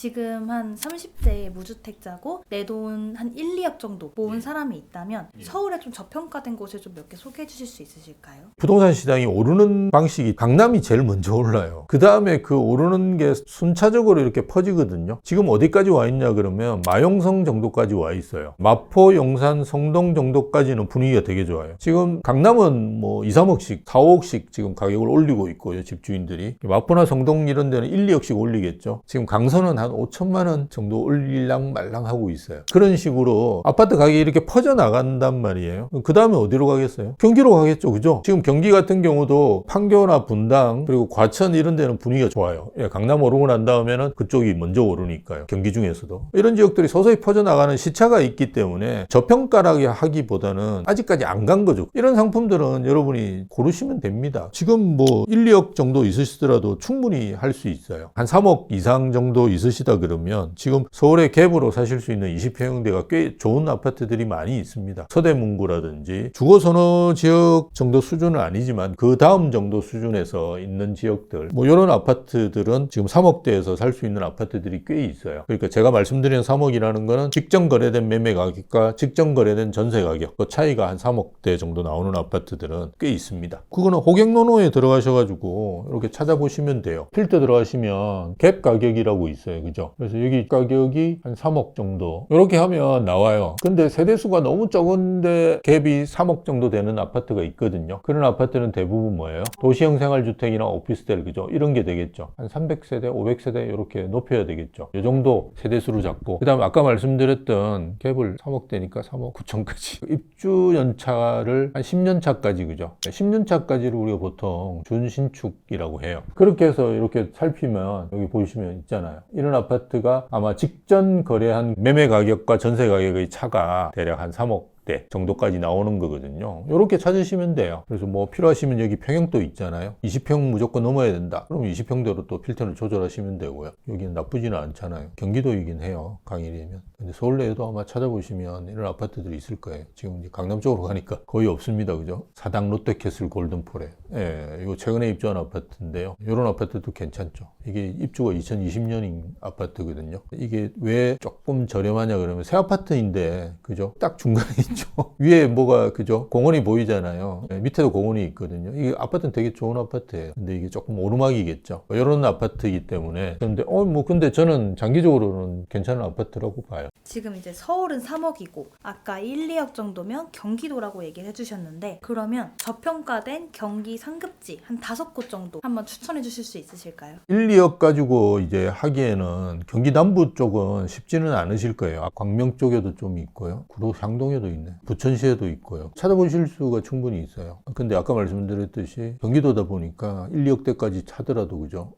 지금 한 30대 무주택자고 내 돈 한 1, 2억 정도 모은 사람이 있다면 서울에 좀 저평가된 곳을 좀 몇 개 소개해 주실 수 있으실까요? 부동산 시장이 오르는 방식이 강남이 제일 먼저 올라요. 그 다음에 그 오르는 게 순차적으로 이렇게 퍼지거든요. 지금 어디까지 와 있냐 그러면 마용성 정도까지 와 있어요. 마포, 용산, 성동 정도까지는 분위기가 되게 좋아요. 지금 강남은 뭐 2, 3억씩, 4, 5억씩 지금 가격을 올리고 있고요. 집주인들이. 마포나 성동 이런 데는 1, 2억씩 올리겠죠. 지금 강서는 한 5천만 원 정도 올릴랑 말랑 하고 있어요. 그런 식으로 아파트 가격이 이렇게 퍼져나간단 말이에요. 그 다음에 어디로 가겠어요? 경기로 가겠죠. 그죠? 지금 경기 같은 경우도 판교나 분당 그리고 과천 이런 데는 분위기가 좋아요. 강남 오르고 난 다음에는 그쪽이 먼저 오르니까요. 경기 중에서도. 이런 지역들이 서서히 퍼져나가는 시차가 있기 때문에 저평가라고 하기보다는 아직까지 안 간 거죠. 이런 상품들은 여러분이 고르시면 됩니다. 지금 뭐 1, 2억 정도 있으시더라도 충분히 할 수 있어요. 한 3억 이상 정도 있으시다 그러면 지금 서울에 갭으로 사실 수 있는 20평형대가 꽤 좋은 아파트들이 많이 있습니다. 서대문구라든지 주거선호 지역 정도 수준은 아니지만 그 다음 정도 수준에서 있는 지역들 뭐 이런 아파트들은 지금 3억대에서 살 수 있는 아파트들이 꽤 있어요. 그러니까 제가 말씀드린 3억이라는 거는 직전 거래된 매매 가격과 직전 거래된 전세 가격 그 차이가 한 3억대 정도 나오는 아파트들은 꽤 있습니다. 그거는 호갱노노에 들어가셔가지고 이렇게 찾아보시면 돼요. 필터 들어가시면 갭 가격이라고 있어요. 그죠? 그래서 여기 가격이 한 3억 정도 이렇게 하면 나와요. 근데 세대수가 너무 적은데 갭이 3억 정도 되는 아파트가 있거든요. 그런 아파트는 대부분 뭐예요? 도시형 생활주택이나 오피스텔 그죠? 이런 게 되겠죠. 한 300세대, 500세대 이렇게 높여야 되겠죠. 이 정도 세대수로 잡고 그 다음에 아까 말씀드렸던 갭을 3억대니까 3억 9천까지 입주 연차를 한 10년 차까지 그죠? 10년 차까지를 우리가 보통 준신축이라고 해요. 그렇게 해서 이렇게 살피면 여기 보시면 있잖아요. 이런 아파트가 아마 직전 거래한 매매 가격과 전세 가격의 차가 대략 한 3억 정도까지 나오는 거거든요. 이렇게 찾으시면 돼요. 그래서 뭐 필요하시면 여기 평형도 있잖아요. 20평 무조건 넘어야 된다. 그럼 20평대로 또 필터를 조절하시면 되고요. 여기는 나쁘지는 않잖아요. 경기도이긴 해요. 강일이면. 근데 서울 내에도 아마 찾아보시면 이런 아파트들이 있을 거예요. 지금 이제 강남 쪽으로 가니까 거의 없습니다. 그죠? 사당 롯데캐슬 골든폴에. 예, 이거 최근에 입주한 아파트인데요. 이런 아파트도 괜찮죠. 이게 입주가 2020년인 아파트거든요. 이게 왜 조금 저렴하냐 그러면 새 아파트인데, 그죠? 딱 중간에 있죠. 위에 뭐가, 그죠? 공원이 보이잖아요. 예, 밑에도 공원이 있거든요. 이 아파트는 되게 좋은 아파트예요. 근데 이게 조금 오르막이겠죠. 이런 아파트이기 때문에. 그런데, 근데 저는 장기적으로는 괜찮은 아파트라고 봐요. 지금 이제 서울은 3억이고 아까 1, 2억 정도면 경기도라고 얘기를 해주셨는데 그러면 저평가된 경기 상급지 한 5곳 정도 한번 추천해 주실 수 있으실까요? 1, 2억 가지고 이제 하기에는 경기 남부 쪽은 쉽지는 않으실 거예요. 광명 쪽에도 좀 있고요. 구로 향동에도 있네. 부천시에도 있고요. 찾아보실 수가 충분히 있어요. 근데 아까 말씀드렸듯이 경기도다 보니까 1, 2억대까지 차더라도 그죠?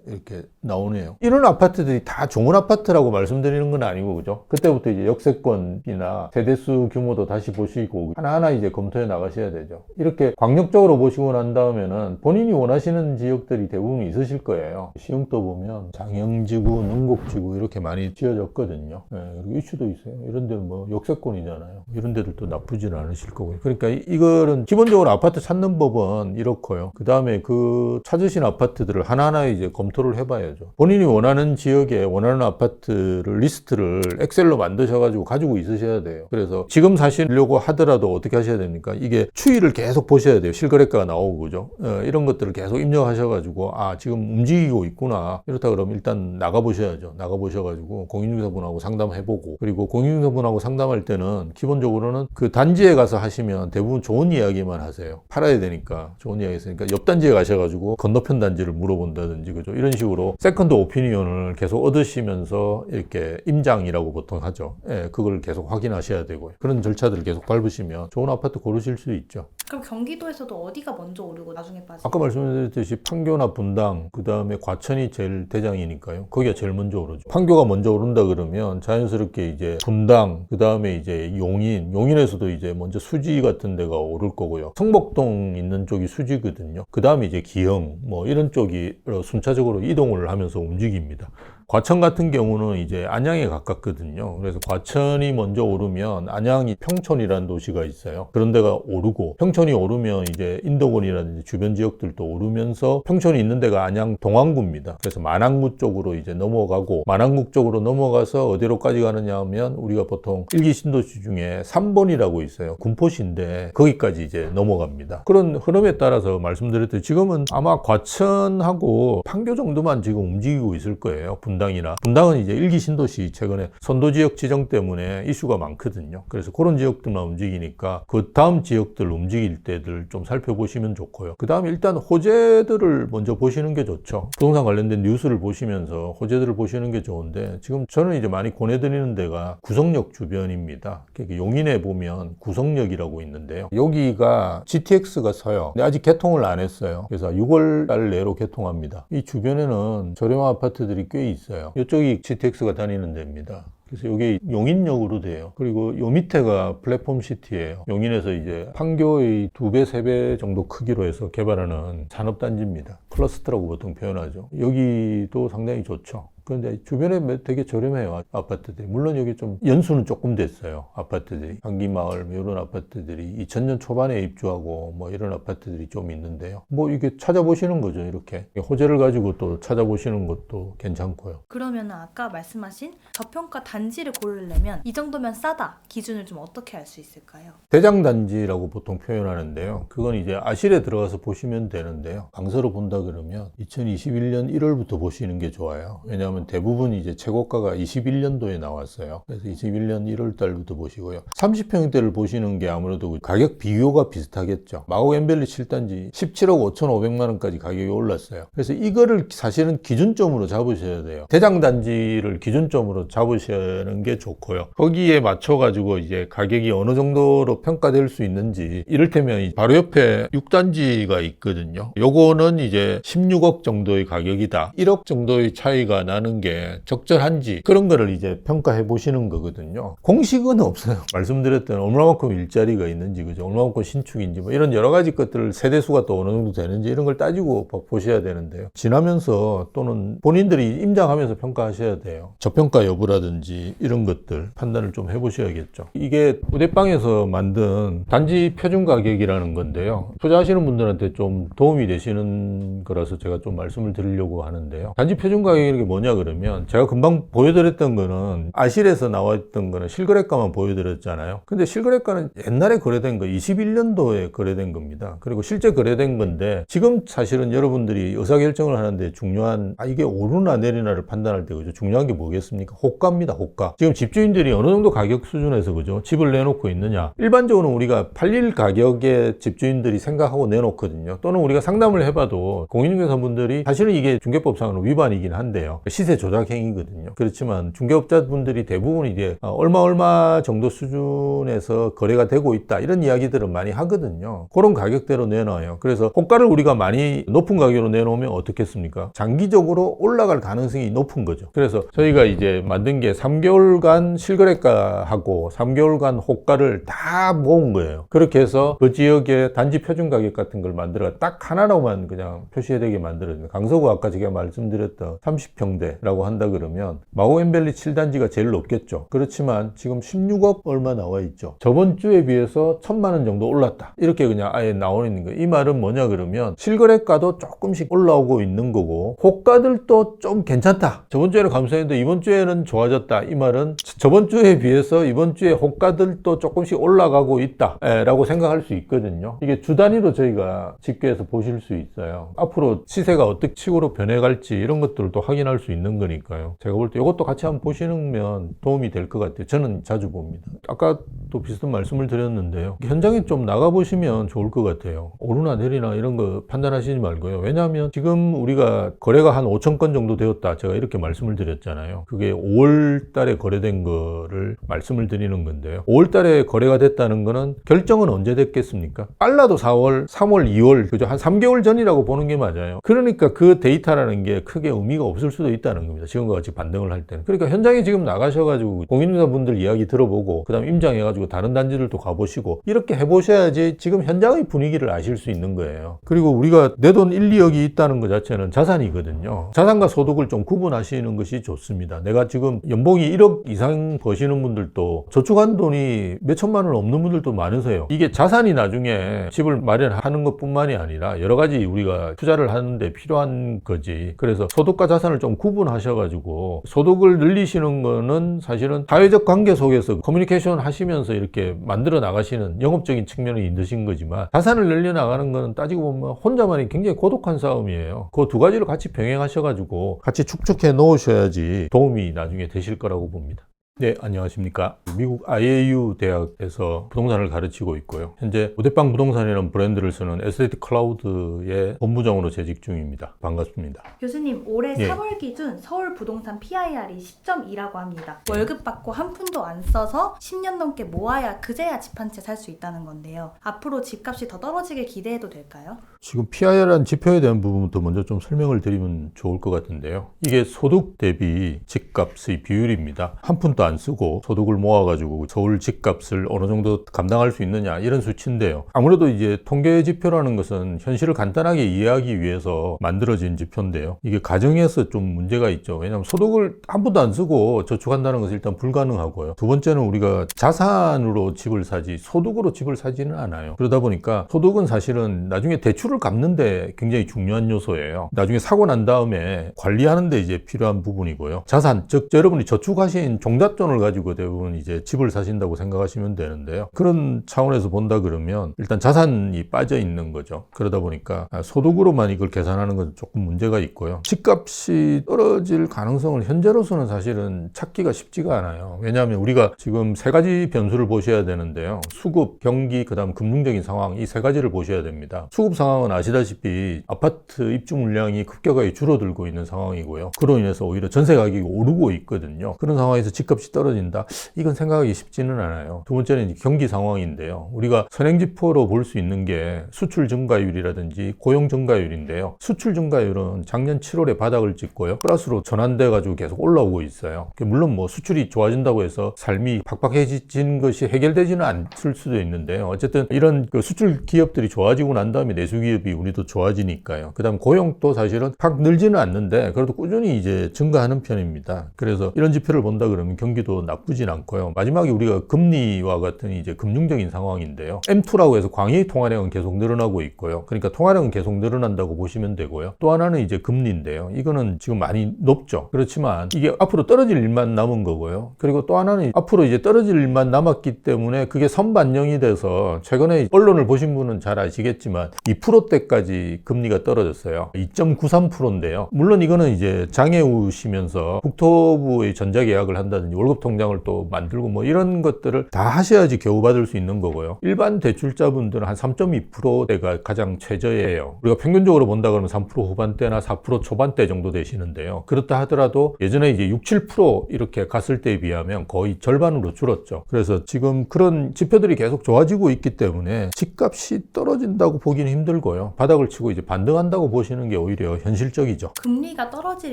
이렇게 나오네요. 이런 아파트들이 다 좋은 아파트라고 말씀드리는 건 아니고 그죠? 그때부터 이제 역세권이나 세대수 규모도 다시 보시고 하나하나 이제 검토해 나가셔야 되죠. 이렇게 광역적으로 보시고 난 다음에는 본인이 원하시는 지역들이 대부분 있으실 거예요. 시흥도 보면 장영지구, 능곡지구 이렇게 많이 지어졌거든요. 그리고 이슈도 있어요. 이런 데는 뭐 역세권이잖아요. 이런 데들도 나쁘지는 않으실 거고요. 그러니까 이거는 기본적으로 아파트 찾는 법은 이렇고요. 그 다음에 그 찾으신 아파트들을 하나하나 이제 검토를 해봐야죠. 본인이 원하는 지역에 원하는 아파트를 리스트를 엑셀로 만드셔가지고 가지고 있으셔야 돼요. 그래서 지금 사시려고 하더라도 어떻게 하셔야 됩니까? 이게 추이를 계속 보셔야 돼요. 실거래가가 나오고 그죠? 이런 것들을 계속 입력하셔가지고 지금 움직이고 있구나. 이렇다 그러면 일단 나가보셔야죠. 나가보셔가지고 공인중개사분하고 상담해보고 그리고 공인중개사분하고 상담할 때는 기본적으로는 그 단지에 가서 하시면 대부분 좋은 이야기만 하세요. 팔아야 되니까 좋은 이야기 있으니까 옆 단지에 가셔가지고 건너편 단지를 물어본다든지 그죠? 이런 식으로 세컨드 오피니언을 계속 얻으시면서 이렇게 임장이라고 보통 하죠. 그걸 계속 확인하셔야 되고요. 그런 절차들을 계속 밟으시면 좋은 아파트 고르실 수 있죠. 그럼 경기도에서도 어디가 먼저 오르고 나중에 빠지고? 아까 말씀드렸듯이 판교나 분당, 그 다음에 과천이 제일 대장이니까요. 거기가 제일 먼저 오르죠. 판교가 먼저 오른다 그러면 자연스럽게 이제 분당, 그 다음에 이제 용인에서도 이제 먼저 수지 같은 데가 오를 거고요. 성복동 있는 쪽이 수지거든요. 그 다음에 이제 기흥, 뭐 이런 쪽이 순차적으로 이동을 하면서 움직입니다. 과천 같은 경우는 이제 안양에 가깝거든요. 그래서 과천이 먼저 오르면 안양이 평촌이라는 도시가 있어요. 그런 데가 오르고 평촌이 오르면 이제 인덕원이라든지 주변 지역들도 오르면서 평촌이 있는 데가 안양 동안구입니다. 그래서 만안구 쪽으로 이제 넘어가고 만안구 쪽으로 넘어가서 어디로까지 가느냐 하면 우리가 보통 일기 신도시 중에 3번이라고 있어요. 군포시인데 거기까지 이제 넘어갑니다. 그런 흐름에 따라서 말씀드렸듯이 지금은 아마 과천하고 판교 정도만 지금 움직이고 있을 거예요. 분당이나. 분당은 이제 일기 신도시 최근에 선도지역 지정 때문에 이슈가 많거든요. 그래서 그런 지역들만 움직이니까 그 다음 지역들 움직일 때들 좀 살펴보시면 좋고요. 그 다음에 일단 호재들을 먼저 보시는 게 좋죠. 부동산 관련된 뉴스를 보시면서 호재들을 보시는 게 좋은데 지금 저는 이제 많이 권해드리는 데가 구성역 주변입니다. 용인에 보면 구성역이라고 있는데요. 여기가 GTX가 서요. 근데 아직 개통을 안 했어요. 그래서 6월 달 내로 개통합니다. 이 주변에는 저렴한 아파트들이 꽤 있어요. 이쪽이 GTX가 다니는 데입니다. 그래서 여기 용인역으로 돼요. 그리고 요 밑에가 플랫폼 시티예요. 용인에서 이제 판교의 2배, 3배 정도 크기로 해서 개발하는 산업단지입니다. 클러스터라고 보통 표현하죠. 여기도 상당히 좋죠. 그런데 주변에 되게 저렴해요, 아파트들이. 물론 여기 좀 연수는 조금 됐어요, 아파트들이. 한기마을 이런 아파트들이 2000년 초반에 입주하고 뭐 이런 아파트들이 좀 있는데요. 뭐 이게 찾아보시는 거죠, 이렇게. 호재를 가지고 또 찾아보시는 것도 괜찮고요. 그러면 아까 말씀하신 저평가 단지를 고르려면 이 정도면 싸다 기준을 좀 어떻게 알 수 있을까요? 대장단지라고 보통 표현하는데요. 그건 이제 아실에 들어가서 보시면 되는데요. 강서로 본다 그러면 2021년 1월부터 보시는 게 좋아요. 왜냐하면 대부분 이제 최고가가 21년도에 나왔어요. 그래서 21년 1월 달부터 보시고요. 30평대를 보시는 게 아무래도 가격 비교가 비슷하겠죠. 마곡 엠벨리 7단지 17억 5,500만 원까지 가격이 올랐어요. 그래서 이거를 사실은 기준점으로 잡으셔야 돼요. 대장단지를 기준점으로 잡으시는 게 좋고요. 거기에 맞춰가지고 이제 가격이 어느 정도로 평가될 수 있는지, 이를테면 바로 옆에 6단지가 있거든요. 요거는 이제 16억 정도의 가격이다. 1억 정도의 차이가 나는 게 적절한지 그런 거를 이제 평가해 보시는 거거든요. 공식은 없어요. 말씀드렸던 얼마만큼 일자리가 있는지, 그죠? 얼마만큼 신축인지, 뭐 이런 여러 가지 것들을 세대수가 또 어느 정도 되는지 이런 걸 따지고 보셔야 되는데요. 지나면서 또는 본인들이 임장하면서 평가하셔야 돼요. 저평가 여부라든지 이런 것들 판단을 좀 해보셔야겠죠. 이게 우대빵에서 만든 단지 표준 가격이라는 건데요. 투자하시는 분들한테 좀 도움이 되시는 거라서 제가 좀 말씀을 드리려고 하는데요. 단지 표준 가격이 뭐냐 그러면 제가 금방 보여드렸던 거는 아실에서 나와있던 거는 실거래가만 보여드렸잖아요. 근데 실거래가는 옛날에 거래된 거 21년도에 거래된 겁니다. 그리고 실제 거래된 건데 지금 사실은 여러분들이 의사결정을 하는데 중요한 이게 오르나 내리나를 판단할 때 그죠? 중요한 게 뭐겠습니까? 호가입니다. 호가. 지금 집주인들이 어느 정도 가격 수준에서 그죠? 집을 내놓고 있느냐. 일반적으로 우리가 팔릴 가격에 집주인들이 생각하고 내놓거든요. 또는 우리가 상담을 해봐도 공인중개사분들이 사실은 이게 중개법상으로 위반이긴 한데요. 시세 조작 행위거든요. 그렇지만 중개업자분들이 대부분 이제 얼마 정도 수준에서 거래가 되고 있다 이런 이야기들을 많이 하거든요. 그런 가격대로 내놔요. 그래서 호가를 우리가 많이 높은 가격으로 내놓으면 어떻겠습니까? 장기적으로 올라갈 가능성이 높은 거죠. 그래서 저희가 이제 만든 게 3개월간 실거래가하고 3개월간 호가를 다 모은 거예요. 그렇게 해서 그 지역의 단지 표준 가격 같은 걸 만들어 딱 하나로만 그냥 표시되게 만들어요. 강서구 아까 제가 말씀드렸던 30평대라고 한다 그러면 마곡 엠벨리 7단지가 제일 높겠죠. 그렇지만 지금 16억 얼마 나와 있죠. 저번 주에 비해서 1,000만 원 정도 올랐다. 이렇게 그냥 아예 나오는 거예요. 이 말은 뭐냐 그러면 실거래가도 조금씩 올라오고 있는 거고 호가들도 좀 괜찮다. 저번 주에는 감소했는데 이번 주에는 좋아졌다. 이 말은 저번 주에 비해서 이번 주에 호가들도 조금씩 올라가고 있다 라고 생각할 수 있거든요. 이게 주 단위로 저희가 집계해서 보실 수 있어요. 앞으로 시세가 어떻게 식으로 변해갈지 이런 것들도 확인할 수 있는 거니까요. 제가 볼 때 이것도 같이 한번 보시면 도움이 될 것 같아요. 저는 자주 봅니다. 아까 또 비슷한 말씀을 드렸는데요. 현장에 좀 나가보시면 좋을 것 같아요. 오르나 내리나 이런 거 판단하시지 말고요. 왜냐하면 지금 우리가 거래가 한 5천 건 정도 되었다. 제가 이렇게 말씀을 드렸잖아요. 그게 5월 달에 거래된 거를 말씀을 드리는 건데요. 5월 달에 거래가 됐다는 거는 결정은 언제 됐겠습니까? 빨라도 4월, 3월, 2월, 그죠? 한 3개월 전이라고 보는 게 맞아요. 그러니까 그 데이터라는 게 크게 의미가 없을 수도 있다는 겁니다. 지금과 같이 반등을 할 때는. 그러니까 현장에 지금 나가셔가지고 공인중개사분들 이야기 들어보고 그 다음 임장해가지고 가지고 다른 단지들도 가보시고 이렇게 해보셔야지 지금 현장의 분위기를 아실 수 있는 거예요. 그리고 우리가 내 돈 1, 2억이 있다는 것 자체는 자산이거든요. 자산과 소득을 좀 구분하시는 것이 좋습니다. 내가 지금 연봉이 1억 이상 버시는 분들도 저축한 돈이 몇 천만 원 없는 분들도 많으세요. 이게 자산이 나중에 집을 마련하는 것뿐만이 아니라 여러 가지 우리가 투자를 하는데 필요한 거지. 그래서 소득과 자산을 좀 구분하셔가지고 소득을 늘리시는 거는 사실은 사회적 관계 속에서 커뮤니케이션 하시면서 이렇게 만들어 나가시는 영업적인 측면이 있으신 거지만 자산을 늘려 나가는 거는 따지고 보면 혼자만이 굉장히 고독한 싸움이에요. 그 두 가지를 같이 병행하셔가지고 같이 축적해 놓으셔야지 도움이 나중에 되실 거라고 봅니다. 네, 안녕하십니까. 미국 IAU 대학에서 부동산을 가르치고 있고요. 현재 오대빵 부동산이라는 브랜드를 쓰는 에스테이트 클라우드의 본부장으로 재직 중입니다. 반갑습니다. 교수님, 올해 예. 3월 기준 서울 부동산 PIR이 10.2라고 합니다. 월급 받고 한 푼도 안 써서 10년 넘게 모아야 그제야 집 한 채 살 수 있다는 건데요. 앞으로 집값이 더 떨어지길 기대해도 될까요? 지금 PIR이라는 지표에 대한 부분부터 먼저 좀 설명을 드리면 좋을 것 같은데요. 이게 소득 대비 집값의 비율입니다. 한 푼도 안 쓰고 소득을 모아가지고 서울 집값을 어느 정도 감당할 수 있느냐 이런 수치인데요. 아무래도 이제 통계 지표라는 것은 현실을 간단하게 이해하기 위해서 만들어진 지표인데요. 이게 가정에서 좀 문제가 있죠. 왜냐하면 소득을 한 푼도 안 쓰고 저축한다는 것은 일단 불가능하고요. 두 번째는 우리가 자산으로 집을 사지 소득으로 집을 사지는 않아요. 그러다 보니까 소득은 사실은 나중에 대출을 갚는데 굉장히 중요한 요소예요. 나중에 사고 난 다음에 관리하는 데 이제 필요한 부분이고요. 자산, 즉 여러분이 저축하신 종잣돈을 가지고 대부분 이제 집을 사신다고 생각하시면 되는데요. 그런 차원에서 본다 그러면 일단 자산이 빠져 있는 거죠. 그러다 보니까 소득으로만 이걸 계산하는 건 조금 문제가 있고요. 집값이 떨어질 가능성을 현재로서는 사실은 찾기가 쉽지가 않아요. 왜냐하면 우리가 지금 세 가지 변수를 보셔야 되는데요. 수급, 경기, 그다음 금융적인 상황 이 세 가지를 보셔야 됩니다. 수급 상황은 아시다시피 아파트 입주 물량이 급격하게 줄어들고 있는 상황이고요. 그로 인해서 오히려 전세 가격이 오르고 있거든요. 그런 상황에서 집값이 떨어진다? 이건 생각하기 쉽지는 않아요. 두 번째는 경기 상황인데요. 우리가 선행지표로 볼 수 있는 게 수출 증가율이라든지 고용 증가율인데요. 수출 증가율은 작년 7월에 바닥을 찍고요. 플러스로 전환돼 가지고 계속 올라오고 있어요. 물론 뭐 수출이 좋아진다고 해서 삶이 팍팍해진 것이 해결되지는 않을 수도 있는데요. 어쨌든 이런 그 수출 기업들이 좋아지고 난 다음에 내수 기업이 우리도 좋아지니까요. 그다음 고용도 사실은 팍 늘지는 않는데 그래도 꾸준히 이제 증가하는 편입니다. 그래서 이런 지표를 본다 그러면 경기도 나쁘진 않고요. 마지막에 우리가 금리와 같은 이제 금융적인 상황인데요. M2라고 해서 광의 통화량은 계속 늘어나고 있고요. 그러니까 통화량은 계속 늘어난다고 보시면 되고요. 또 하나는 이제 금리인데요. 이거는 지금 많이 높죠. 그렇지만 이게 앞으로 떨어질 일만 남은 거고요. 그리고 또 하나는 앞으로 이제 떨어질 일만 남았기 때문에 그게 선반영이 돼서 최근에 언론을 보신 분은 잘 아시겠지만 2%대까지 금리가 떨어졌어요. 2.93%인데요. 물론 이거는 이제 장애우시면서 국토부의 전자계약을 한다든지 월급 통장을 또 만들고 뭐 이런 것들을 다 하셔야지 겨우 받을 수 있는 거고요. 일반 대출자분들은 한 3.2%대가 가장 최저예요. 우리가 평균적으로 본다 그러면 3% 후반대나 4% 초반대 정도 되시는데요. 그렇다 하더라도 예전에 이제 6, 7% 이렇게 갔을 때에 비하면 거의 절반으로 줄었죠. 그래서 지금 그런 지표들이 계속 좋아지고 있기 때문에 집값이 떨어진다고 보기는 힘들고요. 바닥을 치고 이제 반등한다고 보시는 게 오히려 현실적이죠. 금리가 떨어질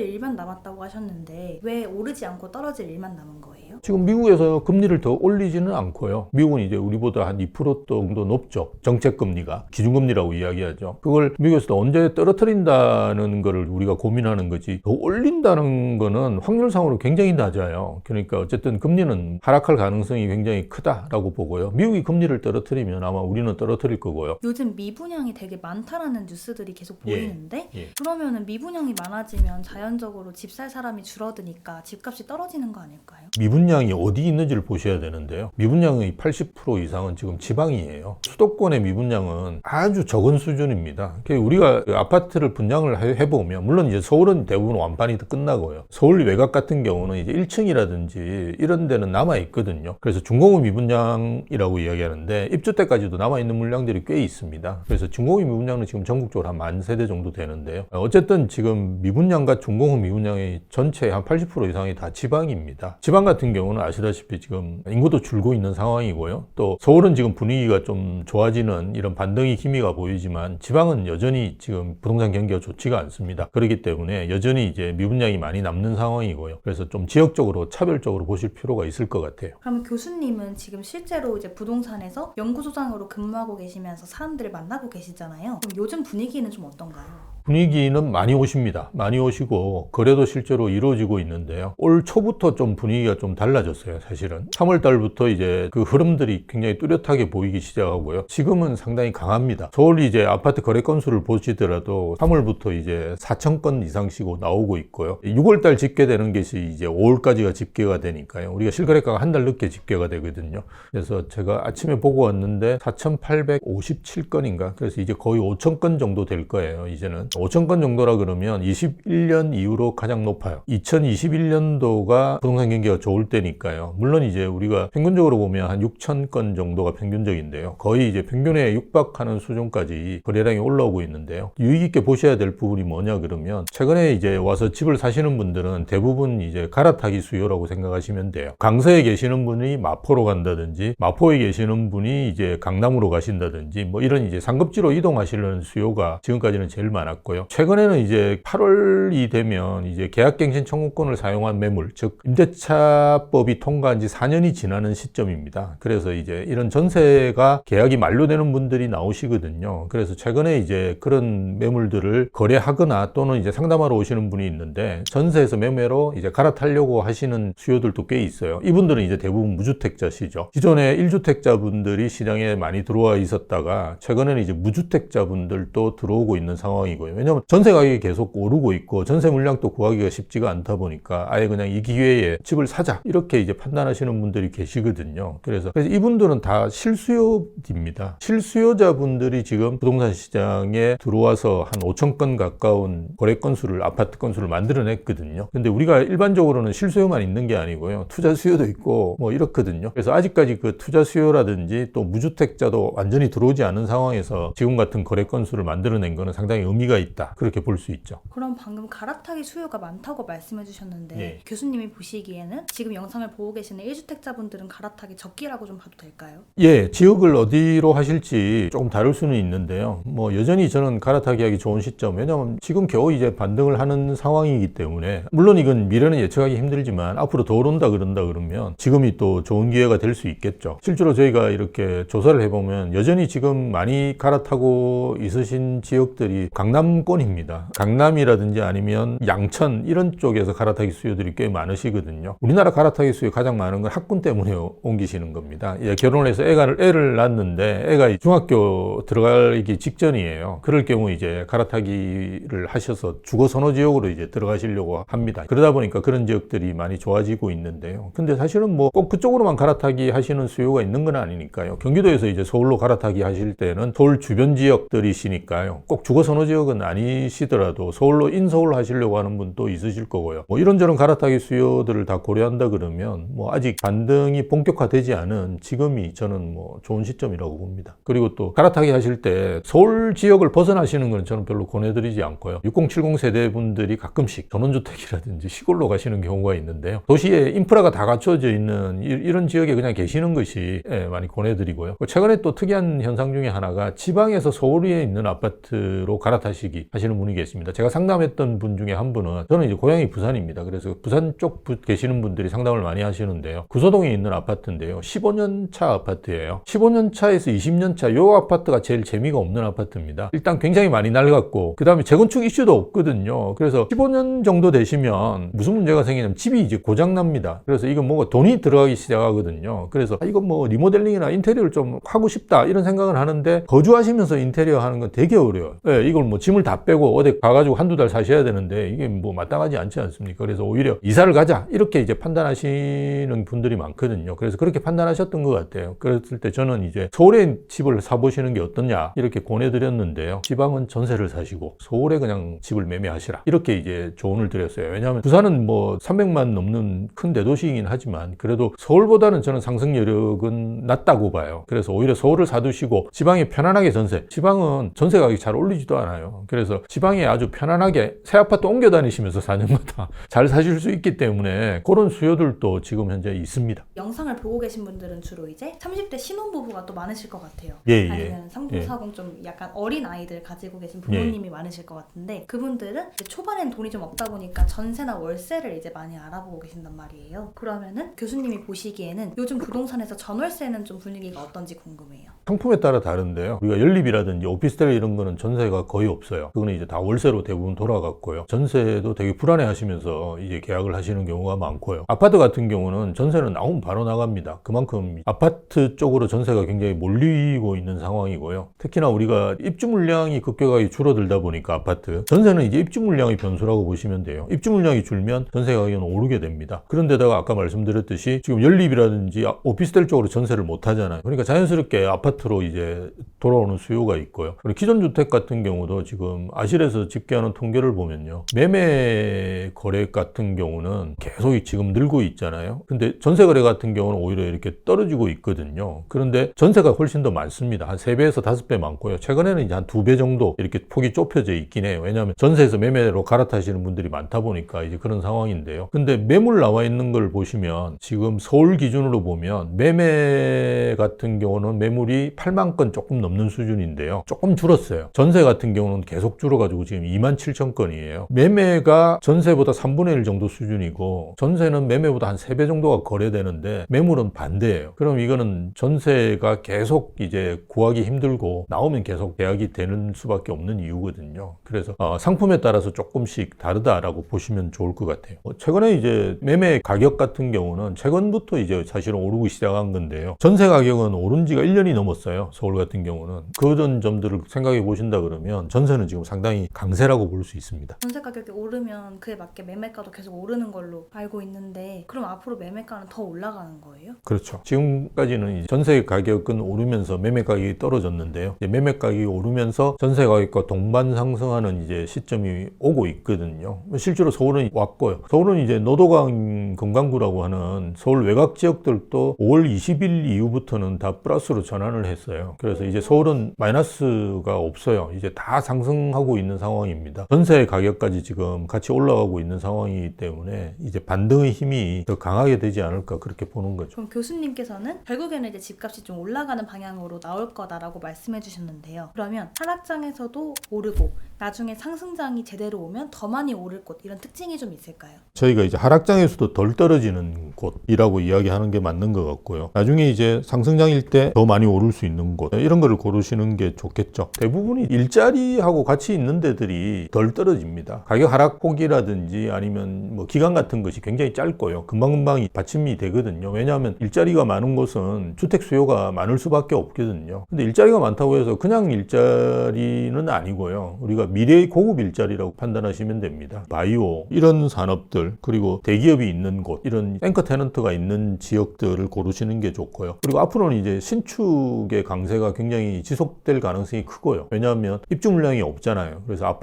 일만 남았다고 하셨는데 왜 오르지 않고 떨어질 일만 남은 거예요? 지금 미국에서 금리를 더 올리지는 않고요. 미국은 이제 우리보다 한 2% 정도 높죠. 정책금리가. 기준금리라고 이야기하죠. 그걸 미국에서도 언제 떨어뜨린다는 거를 우리가 고민하는 거지. 더 올린다는 거는 확률상으로 굉장히 낮아요. 그러니까 어쨌든 금리는 하락할 가능성이 굉장히 크다라고 보고요. 미국이 금리를 떨어뜨리면 아마 우리는 떨어뜨릴 거고요. 요즘 미분양이 되게 많다라는 뉴스들이 계속 보이는데 예. 그러면은 미분양이 많아지면 자연적으로 집 살 사람이 줄어드니까 집값이 떨어지는 거 아닐까요? 미분양이 어디 있는지를 보셔야 되는데요. 미분양의 80% 이상은 지금 지방이에요. 수도권의 미분양은 아주 적은 수준입니다. 우리가 아파트를 분양을 해보면 물론 이제 서울은 대부분 완판이 끝나고요. 서울 외곽 같은 경우는 이제 1층이라든지 이런 데는 남아 있거든요. 그래서 중공업 미분양이라고 이야기하는데 입주 때까지도 남아 있는 물량들이 꽤 있습니다. 그래서 중공업 미분양은 지금 전국적으로 한 10,000세대 정도 되는데요. 어쨌든 지금 미분양과 중공업 미분양의 전체의 한 80% 이상이 다 지방입니다. 지방 지방 같은 경우는 아시다시피 지금 인구도 줄고 있는 상황이고요. 또 서울은 지금 분위기가 좀 좋아지는 이런 반등의 기미가 보이지만 지방은 여전히 지금 부동산 경기가 좋지가 않습니다. 그렇기 때문에 여전히 이제 미분양이 많이 남는 상황이고요. 그래서 좀 지역적으로 차별적으로 보실 필요가 있을 것 같아요. 그럼 교수님은 지금 실제로 이제 부동산에서 연구소장으로 근무하고 계시면서 사람들을 만나고 계시잖아요. 그럼 요즘 분위기는 좀 어떤가요? 분위기는 많이 오십니다. 많이 오시고 거래도 실제로 이루어지고 있는데요. 올 초부터 좀 분위기가 좀 달라졌어요. 사실은 3월 달부터 이제 그 흐름들이 굉장히 뚜렷하게 보이기 시작하고요. 지금은 상당히 강합니다. 서울 이제 아파트 거래 건수를 보시더라도 3월부터 이제 4천 건 이상씩 나오고 있고요. 6월 달 집계되는 것이 이제 5월까지가 집계가 되니까요. 우리가 실거래가가 한 달 늦게 집계가 되거든요. 그래서 제가 아침에 보고 왔는데 4,857건인가? 그래서 이제 거의 5천 건 정도 될 거예요. 이제는 5천 건 정도라 그러면 21년 이후로 가장 높아요. 2021년도가 부동산 경기가 좋을 때니까요. 물론 이제 우리가 평균적으로 보면 한 6천 건 정도가 평균적인데요. 거의 이제 평균에 육박하는 수준까지 거래량이 올라오고 있는데요. 유의 깊게 보셔야 될 부분이 뭐냐 그러면 최근에 이제 와서 집을 사시는 분들은 대부분 이제 갈아타기 수요라고 생각하시면 돼요. 강서에 계시는 분이 마포로 간다든지 마포에 계시는 분이 이제 강남으로 가신다든지 뭐 이런 이제 상급지로 이동하시려는 수요가 지금까지는 제일 많았고 최근에는 이제 8월이 되면 이제 계약갱신 청구권을 사용한 매물, 즉 임대차법이 통과한 지 4년이 지나는 시점입니다. 그래서 이제 이런 전세가 계약이 만료되는 분들이 나오시거든요. 그래서 최근에 이제 그런 매물들을 거래하거나 또는 이제 상담하러 오시는 분이 있는데 전세에서 매매로 이제 갈아타려고 하시는 수요들도 꽤 있어요. 이분들은 이제 대부분 무주택자시죠. 기존에 1주택자분들이 시장에 많이 들어와 있었다가 최근에는 이제 무주택자분들도 들어오고 있는 상황이고요. 왜냐하면 전세 가격이 계속 오르고 있고 전세 물량도 구하기가 쉽지가 않다 보니까 아예 그냥 이 기회에 집을 사자 이렇게 이제 판단하시는 분들이 계시거든요. 그래서 이분들은 다 실수요입니다. 실수요자분들이 지금 부동산 시장에 들어와서 한 5천 건 가까운 거래 건수를 아파트 건수를 만들어냈거든요. 근데 우리가 일반적으로는 실수요만 있는 게 아니고요. 투자 수요도 있고 뭐 이렇거든요. 그래서 아직까지 그 투자 수요라든지 또 무주택자도 완전히 들어오지 않은 상황에서 지금 같은 거래 건수를 만들어낸 거는 상당히 의미가 있다. 그렇게 볼 수 있죠. 그럼 방금 갈아타기 수요가 많다고 말씀해 주셨는데 네. 교수님이 보시기에는 지금 영상을 보고 계시는 1주택자분들은 갈아타기 적기라고 좀 봐도 될까요? 예, 지역을 어디로 하실지 조금 다를 수는 있는데요. 뭐 여전히 저는 갈아타기 하기 좋은 시점. 왜냐하면 지금 겨우 이제 반등을 하는 상황이기 때문에 물론 이건 미래는 예측하기 힘들지만 앞으로 더 오른다 그러면 지금이 또 좋은 기회가 될 수 있겠죠. 실제로 저희가 이렇게 조사를 해보면 여전히 지금 많이 갈아타고 있으신 지역들이 강남권입니다. 강남이라든지 아니면 양천 이런 쪽에서 갈아타기 수요들이 꽤 많으시거든요. 우리나라 갈아타기 수요 가장 많은 건 학군 때문에 옮기시는 겁니다. 예, 결혼을 해서 애를 낳았는데 애가 중학교 들어가기 직전이에요. 그럴 경우 이제 갈아타기를 하셔서 주거 선호 지역으로 이제 들어가시려고 합니다. 그러다 보니까 그런 지역들이 많이 좋아지고 있는데요. 근데 사실은 뭐 꼭 그쪽으로만 갈아타기 하시는 수요가 있는 건 아니니까요. 경기도에서 이제 서울로 갈아타기 하실 때는 서울 주변 지역들이시니까요. 꼭 주거 선호 지역은 아니시더라도 서울로 인서울로 하시려고 하는 분도 있으실 거고요. 뭐 이런저런 갈아타기 수요들을 다 고려한다 그러면 뭐 아직 반등이 본격화되지 않은 지금이 저는 뭐 좋은 시점이라고 봅니다. 그리고 또 갈아타기 하실 때 서울 지역을 벗어나시는 건 저는 별로 권해드리지 않고요. 6070 세대분들이 가끔씩 전원주택이라든지 시골로 가시는 경우가 있는데요. 도시에 인프라가 다 갖춰져 있는 이런 지역에 그냥 계시는 것이 많이 권해드리고요. 최근에 또 특이한 현상 중에 하나가 지방에서 서울에 있는 아파트로 갈아타시기 하시는 분이 계십니다. 제가 상담했던 분 중에 한 분은 저는 이제 고향이 부산입니다. 그래서 부산 쪽 계시는 분들이 상담을 많이 하시는데요. 구서동에 있는 아파트인데요. 15년 차 아파트예요. 15년 차에서 20년 차 이 아파트가 제일 재미가 없는 아파트입니다. 일단 굉장히 많이 낡았고 그 다음에 재건축 이슈도 없거든요. 그래서 15년 정도 되시면 무슨 문제가 생기냐면 집이 이제 고장납니다. 그래서 이건 뭔가 돈이 들어가기 시작하거든요. 그래서 이건 뭐 리모델링이나 인테리어를 좀 하고 싶다 이런 생각을 하는데 거주하시면서 인테리어 하는 건 되게 어려워요. 네, 이걸 뭐 짐을 다 빼고 어디 가가지고 한두 달 사셔야 되는데 이게 뭐 마땅하지 않지 않습니까? 그래서 오히려 이사를 가자 이렇게 이제 판단하시는 분들이 많거든요. 그래서 그렇게 판단하셨던 것 같아요. 그랬을 때 저는 이제 서울에 집을 사보시는 게 어떠냐 이렇게 권해드렸는데요. 지방은 전세를 사시고 서울에 그냥 집을 매매하시라 이렇게 이제 조언을 드렸어요. 왜냐하면 부산은 뭐 300만 넘는 큰 대도시이긴 하지만 그래도 서울보다는 저는 상승 여력은 낮다고 봐요. 그래서 오히려 서울을 사두시고 지방에 편안하게 지방은 전세 가격이 잘 올리지도 않아요. 그래서 지방에 아주 편안하게 새 아파트 옮겨 다니시면서 4년마다 잘 사실 수 있기 때문에 그런 수요들도 지금 현재 있습니다. 영상을 보고 계신 분들은 주로 이제 30대 신혼부부가 또 많으실 것 같아요. 예, 아니면 3040 좀 약간 어린 아이들 가지고 계신 부모님이 많으실 것 같은데 그분들은 이제 초반엔 돈이 좀 없다 보니까 전세나 월세를 이제 많이 알아보고 계신단 말이에요. 그러면은 교수님이 보시기에는 요즘 부동산에서 전월세는 좀 분위기가 어떤지 궁금해요. 상품에 따라 다른데요. 우리가 연립이라든지 오피스텔 이런 거는 전세가 거의 없어요. 그거는 이제 다 월세로 대부분 돌아갔고요. 전세도 되게 불안해 하시면서 이제 계약을 하시는 경우가 많고요. 아파트 같은 경우는 전세는 나오면 바로 나갑니다. 그만큼 아파트 쪽으로 전세가 굉장히 몰리고 있는 상황이고요. 특히나 우리가 입주 물량이 급격하게 줄어들다 보니까 아파트 전세는 이제 입주 물량의 변수라고 보시면 돼요. 입주 물량이 줄면 전세 가격은 오르게 됩니다. 그런데다가 아까 말씀드렸듯이 지금 연립이라든지 오피스텔 쪽으로 전세를 못 하잖아요. 그러니까 자연스럽게 아파트로 이제 돌아오는 수요가 있고요. 그리고 기존 주택 같은 경우도 지금 아실에서 집계하는 통계를 보면요. 매매 거래 같은 경우는 계속 지금 늘고 있잖아요. 근데 전세 거래 같은 경우는 오히려 이렇게 떨어지고 있거든요. 그런데 전세가 훨씬 더 많습니다. 한 3배에서 5배 많고요. 최근에는 이제 한 2배 정도 이렇게 폭이 좁혀져 있긴 해요. 왜냐하면 전세에서 매매로 갈아타시는 분들이 많다 보니까 이제 그런 상황인데요. 근데 매물 나와 있는 걸 보시면 지금 서울 기준으로 보면 매매 같은 경우는 매물이 8만 건 조금 넘는 수준인데요. 조금 줄었어요. 전세 같은 경우는 계속 줄어가지고 지금 2만 7천 건이에요. 매매가 전세보다 3분의 1 정도 수준이고 전세는 매매보다 한 3배 정도가 거래되는데 매물은 반대예요. 그럼 이거는 전세가 계속 이제 구하기 힘들고 나오면 계속 계약이 되는 수밖에 없는 이유거든요. 그래서 상품에 따라서 조금씩 다르다라고 보시면 좋을 것 같아요. 최근에 이제 매매 가격 같은 경우는 최근부터 이제 사실은 오르기 시작한 건데요. 전세 가격은 오른 지가 1년이 넘었어요. 서울 같은 경우는. 그런 점들을 생각해 보신다 그러면 전세는 지금 상당히 강세라고 볼 수 있습니다. 전세 가격이 오르면 그에 맞게 매매가도 계속 오르는 걸로 알고 있는데 그럼 앞으로 매매가는 더 올라가는 거예요? 그렇죠. 지금까지는 이제 전세 가격은 오르면서 매매 가격이 떨어졌는데요. 이제 매매 가격이 오르면서 전세 가격과 동반 상승하는 이제 시점이 오고 있거든요. 실제로 서울은 왔고요. 서울은 이제 노도강 금강구라고 하는 서울 외곽 지역들도 5월 20일 이후부터는 다 플러스로 전환을 했어요. 그래서 이제 서울은 마이너스가 없어요. 이제 다 상승하고 있는 상황입니다. 전세 가격까지 지금 같이 올라가고 있는 상황이기 때문에 이제 반등의 힘이 더 강하게 되지 않을까 그렇게 보는 거죠. 그럼 교수님께서는 결국에는 이제 집값이 좀 올라가는 방향으로 나올 거다라고 말씀해 주셨는데요. 그러면 하락장에서도 오르고 나중에 상승장이 제대로 오면 더 많이 오를 곳 이런 특징이 좀 있을까요? 저희가 이제 하락장에서도 덜 떨어지는 곳이라고 이야기하는 게 맞는 것 같고요. 나중에 이제 상승장일 때 더 많이 오를 수 있는 곳 이런 거를 고르시는 게 좋겠죠. 대부분이 일자리하고 같이 있는 데들이 덜 떨어집니다. 가격 하락폭이라든지 아니면 뭐 기간 같은 것이 굉장히 짧고요. 금방금방 받침이 되거든요. 왜냐하면 일자리가 많은 곳은 주택 수요가 많을 수밖에 없거든요. 근데 일자리가 많다고 해서 그냥 일자리는 아니고요. 우리가 미래의 고급 일자리라고 판단하시면 됩니다. 바이오 이런 산업들 그리고 대기업이 있는 곳 이런 앵커 테넌트가 있는 지역들을 고르시는 게 좋고요. 그리고 앞으로는 이제 신축의 강세가 굉장히 지속될 가능성이 크고요. 왜냐하면 입주 물량이 없잖아요. 그래서